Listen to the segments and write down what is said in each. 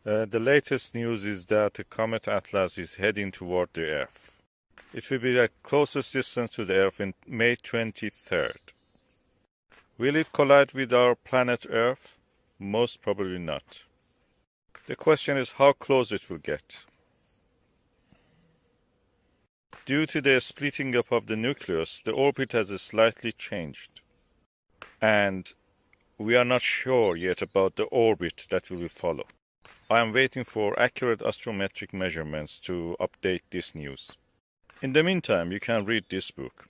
The latest news is that the Comet ATLAS is heading toward the Earth. It will be at closest distance to the Earth in May 23rd. Will it collide with our planet Earth? Most probably not. The question is how close it will get. Due to the splitting up of the nucleus, the orbit has slightly changed. And we are not sure yet about the orbit that we will follow. I am waiting for accurate astrometric measurements to update this news. In the meantime, you can read this book.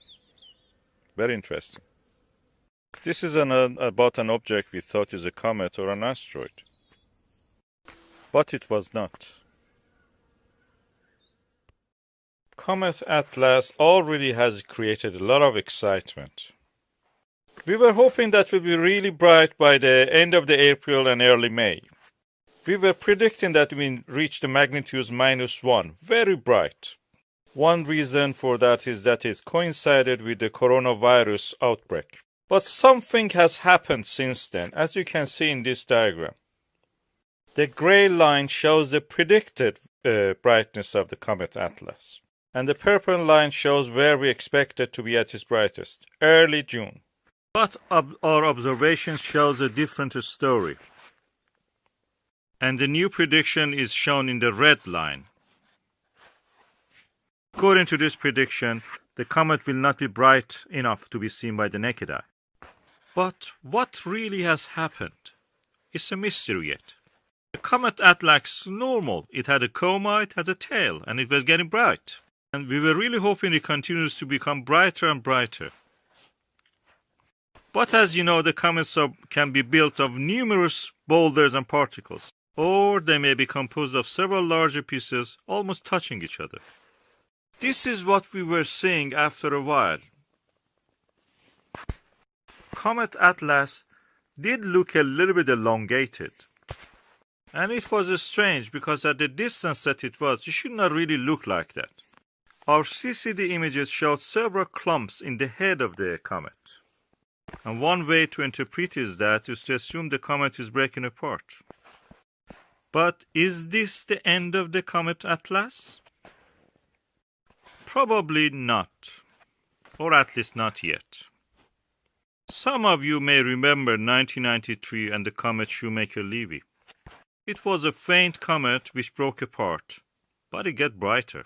Very interesting. This is about an object we thought is a comet or an asteroid. But it was not. Comet ATLAS already has created a lot of excitement. We were hoping that it would be really bright by the end of the April and early May. We were predicting that we reach the magnitudes -1, very bright. One reason for that is that it coincided with the coronavirus outbreak. But something has happened since then, as you can see in this diagram. The gray line shows the predicted brightness of the Comet ATLAS. And the purple line shows where we expect it to be at its brightest, early June. But our observations shows a different story. And the new prediction is shown in the red line. According to this prediction, the comet will not be bright enough to be seen by the naked eye. But what really has happened? It's a mystery yet. The Comet ATLAS is normal. It had a coma, it had a tail, and it was getting bright. And we were really hoping it continues to become brighter and brighter. But as you know, the comets can be built of numerous boulders and particles. Or they may be composed of several larger pieces almost touching each other. This is what we were seeing after a while. Comet ATLAS did look a little bit elongated. And it was strange because at the distance that it was, it should not really look like that. Our CCD images showed several clumps in the head of the comet. And one way to interpret is to assume the comet is breaking apart. But is this the end of the Comet ATLAS? Probably not. Or at least not yet. Some of you may remember 1993 and the Comet Shoemaker Levy. It was a faint comet which broke apart, but it got brighter.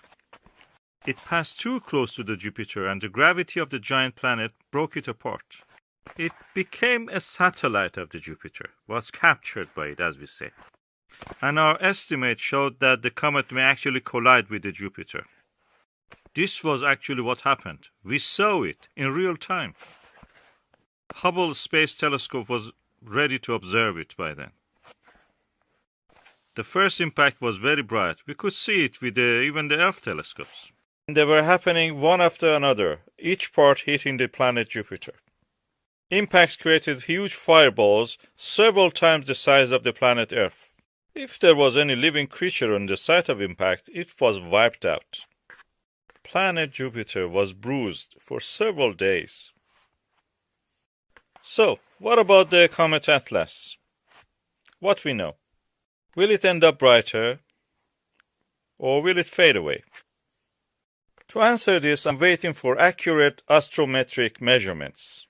It passed too close to the Jupiter and the gravity of the giant planet broke it apart. It became a satellite of the Jupiter, was captured by it, as we say. And our estimate showed that the comet may actually collide with the Jupiter. This was actually what happened. We saw it in real time. Hubble Space Telescope was ready to observe it by then. The first impact was very bright. We could see it with even the Earth telescopes. And they were happening one after another, each part hitting the planet Jupiter. Impacts created huge fireballs, several times the size of the planet Earth. If there was any living creature on the site of impact, it was wiped out. Planet Jupiter was bruised for several days. So, what about the Comet ATLAS? What we know? Will it end up brighter? Or will it fade away? To answer this, I'm waiting for accurate astrometric measurements.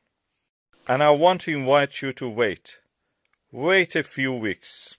And I want to invite you to wait. Wait a few weeks.